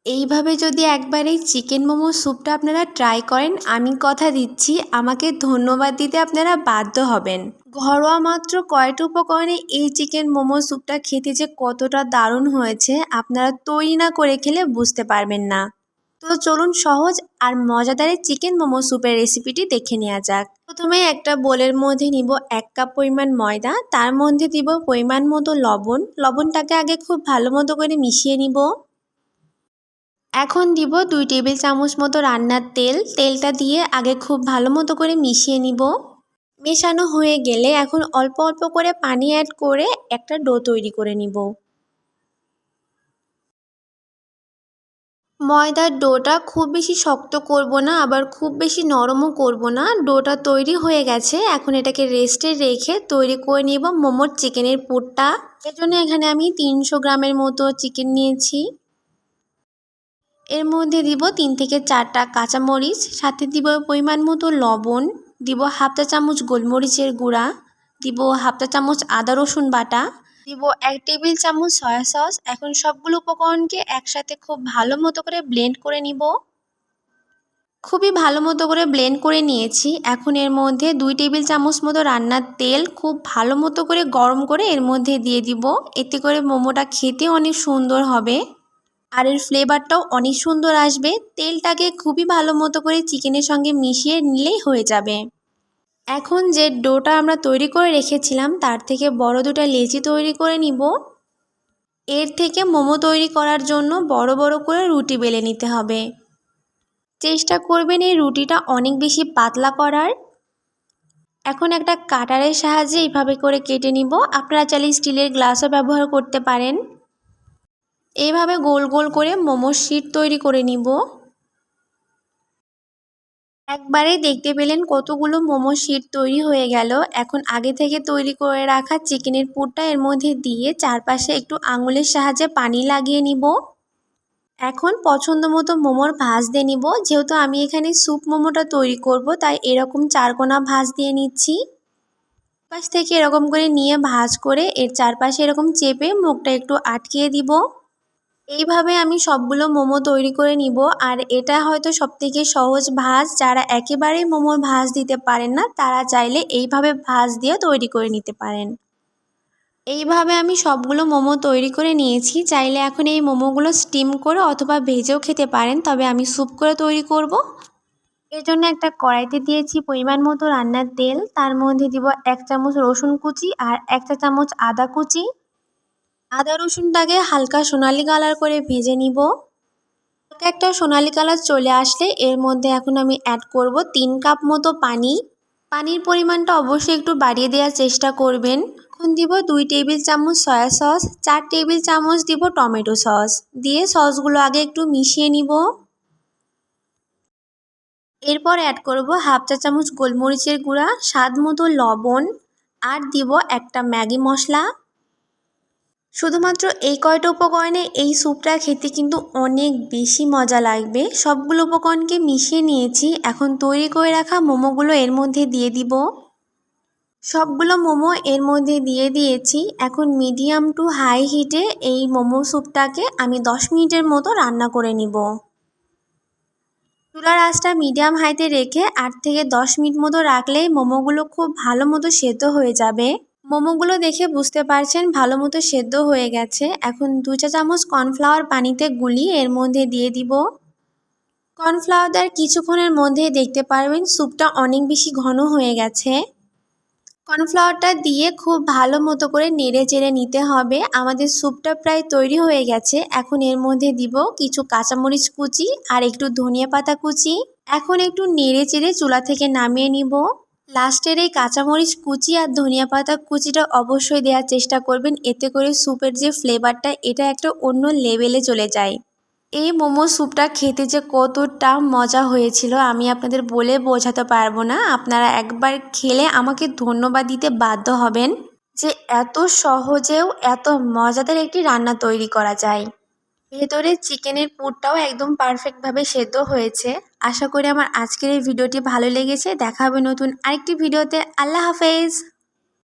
এইভাবে যদি একবার এই চিকেন মোমো স্যুপটা আপনারা ট্রাই করেন, আমি কথা দিচ্ছি আমাকে ধন্যবাদ দিতে আপনারা বাধ্য হবেন। ঘরোয়া মাত্র কয়টা উপকরণে এই চিকেন মোমো স্যুপটা খেতে যে কতটা দারুণ হয়েছে আপনারা তৈরি না করে খেলে বুঝতে পারবেন না। তো চলুন সহজ আর মজাদার চিকেন মোমো স্যুপের রেসিপিটি দেখে নেওয়া যাক। প্রথমে একটা বোলের মধ্যে নিব 1 কাপ পরিমাণ ময়দা, তার মধ্যে দিব পরিমাণ মতো লবণ। লবণটাকে আগে খুব ভালো মতো করে মিশিয়ে নিব। এখন দিব 2 টেবিল চামচ মতো রান্নার তেল। তেলটা দিয়ে আগে খুব ভালো মতো করে মিশিয়ে নিব। মেশানো হয়ে গেলে এখন অল্প অল্প করে পানি অ্যাড করে একটা ডো তৈরি করে নিব। ময়দার ডোটা খুব বেশি শক্ত করব না, আবার খুব বেশি নরমও করব না। ডোটা তৈরি হয়ে গেছে, এখন এটাকে রেস্টে রেখে তৈরি করে নিব মোমোর চিকেনের পুরটা। এর জন্য এখানে আমি 300 গ্রামের মতো চিকেন নিয়েছি। এর মধ্যে দিব 3 থেকে 4টা কাঁচামরিচ, সাথে দিব পরিমাণ মতো লবণ, দিব হাফ চা চামচ গোলমরিচের গুঁড়া, দিব হাফ চা চামচ আদা রসুন বাটা, দিব 1 টেবিল চামচ সয়া সস। এখন সবগুলো উপকরণকে একসাথে খুব ভালো মতো করে ব্লেন্ড করে নিব। খুবই ভালো মতো করে ব্লেন্ড করে নিয়েছি। এখন এর মধ্যে 2 টেবিল চামচ মতো রান্নার তেল খুব ভালো মতো করে গরম করে এর মধ্যে দিয়ে দিব। এতে করে মোমোটা খেতে অনেক সুন্দর হবে আর এর ফ্লেভারটাও অনেক সুন্দর আসবে। তেলটাকে খুবই ভালো মতো করে চিকেনের সঙ্গে মিশিয়ে নিলেই হয়ে যাবে। এখন যে ডোটা আমরা তৈরি করে রেখেছিলাম তার থেকে বড় দুটো লেচি তৈরি করে নিব। এর থেকে মোমো তৈরি করার জন্য বড় বড় করে রুটি বেলে নিতে হবে। চেষ্টা করবেন এই রুটিটা অনেক বেশি পাতলা করার। এখন একটা কাটারের সাহায্যে এইভাবে করে কেটে নিব। আপনারা চাইলে স্টিলের গ্লাসও ব্যবহার করতে পারেন। এইভাবে গোল গোল করে মোমোর শিট তৈরি করে নিব। একবারেই দেখতে পেলেন কতগুলো মোমো শিট তৈরি হয়ে গেল। এখন আগে থেকে তৈরি করে রাখা চিকেনের পুরটা এর মধ্যে দিয়ে চারপাশে একটু আঙুলের সাহায্যে পানি লাগিয়ে নিব। এখন পছন্দ মতো মোমোর ভাঁজ দিয়ে নিব। যেহেতু আমি এখানে স্যুপ মোমোটা তৈরি করব, তাই এরকম চারকোনা ভাঁজ দিয়ে নিচ্ছি। পাশ থেকে এরকম করে নিয়ে ভাঁজ করে এর চারপাশে এরকম চেপে মুখটা একটু আটকিয়ে দিব। এইভাবে আমি সবগুলো মোমো তৈরি করে নিব। আর এটা হয়তো সবথেকে সহজ ভাঁজ। যারা একেবারেই মোমোর ভাঁজ দিতে পারেন না তারা চাইলে এইভাবে ভাঁজ দিয়ে তৈরি করে নিতে পারেন। এইভাবে আমি সবগুলো মোমো তৈরি করে নিয়েছি। চাইলে এখন এই মোমোগুলো স্টিম করে অথবা ভেজেও খেতে পারেন, তবে আমি স্যুপ করে তৈরি করব। এর জন্য একটা কড়াইতে দিয়েছি পরিমাণ মতো রান্নার তেল, তার মধ্যে দিব 1 চামচ রসুন কুচি আর 1 চা চামচ আদা কুচি। আদা রসুনটাকে হালকা সোনালি কালার করে ভেজে নিব। একটা সোনালি কালার চলে আসলে এর মধ্যে এখন আমি অ্যাড করব 3 কাপ মতো পানি। পানির পরিমাণটা অবশ্যই একটু বাড়িয়ে দেওয়ার চেষ্টা করবেন। এখন দিব 2 টেবিল চামচ সয়া সস, 4 টেবিল চামচ দিব টমেটো সস। দিয়ে সসগুলো আগে একটু মিশিয়ে নিব। এরপর অ্যাড করব হাফ চা চামচ গোলমরিচের গুঁড়া, স্বাদ মতো লবণ, আর দিব একটা ম্যাগি মশলা। শুধুমাত্র এই কয়টা উপকরণে এই স্যুপটা খেতে কিন্তু অনেক বেশি মজা লাগবে। সবগুলো উপকরণকে মিশিয়ে নিয়েছি। এখন তৈরি করে রাখা মোমোগুলো এর মধ্যে দিয়ে দিব। সবগুলো মোমো এর মধ্যে দিয়ে দিয়েছি। এখন মিডিয়াম টু হাই হিটে এই মোমো স্যুপটাকে আমি 10 মিনিটের মতো রান্না করে নিব। চুলার আঁচটা মিডিয়াম হাইতে রেখে 8 থেকে 10 মিনিট মতো রাখলেই মোমোগুলো খুব ভালো মতো সেদ্ধ হয়ে যাবে। মোমোগুলো দেখে বুঝতে পারছেন ভালো মতো সেদ্ধ হয়ে গেছে। এখন 2 চা চামচ কর্নফ্লাওয়ার পানিতে গুলিয়ে এর মধ্যে দিয়ে দিব। কর্নফ্লাওয়ার দেওয়ার কিছুক্ষণের মধ্যেই দেখতে পারবেন স্যুপটা অনেক বেশি ঘন হয়ে গেছে। কর্নফ্লাওয়ারটা দিয়ে খুব ভালো মতো করে নেড়ে চেড়ে নিতে হবে। আমাদের স্যুপটা প্রায় তৈরি হয়ে গেছে। এখন এর মধ্যে দিব কিছু কাঁচামরিচ কুচি আর একটু ধনিয়া পাতা কুচি। এখন একটু নেড়ে চেড়ে চুলা থেকে নামিয়ে নিব। লাস্টের এই কাঁচামরিচ কুচি আর ধনিয়া পাতা কুচিটা অবশ্যই দেওয়ার চেষ্টা করবেন। এতে করে স্যুপের যে ফ্লেভারটা এটা একটা অন্য লেভেলে চলে যায়। এই মোমো স্যুপটা খেতে যে কতটা মজা হয়েছিল আমি আপনাদের বলে বোঝাতে পারবো না। আপনারা একবার খেলে আমাকে ধন্যবাদ দিতে বাধ্য হবেন যে এত সহজেও এত মজাদার একটি রান্না তৈরি করা যায়। ভেতরে চিকেনের পুরটাও একদম পারফেক্টভাবে সেদ্ধ হয়েছে। আশা করি আমার আজকের এই ভিডিওটি ভালো লেগেছে। দেখা হবে নতুন আরেকটি ভিডিওতে। আল্লাহ হাফেজ।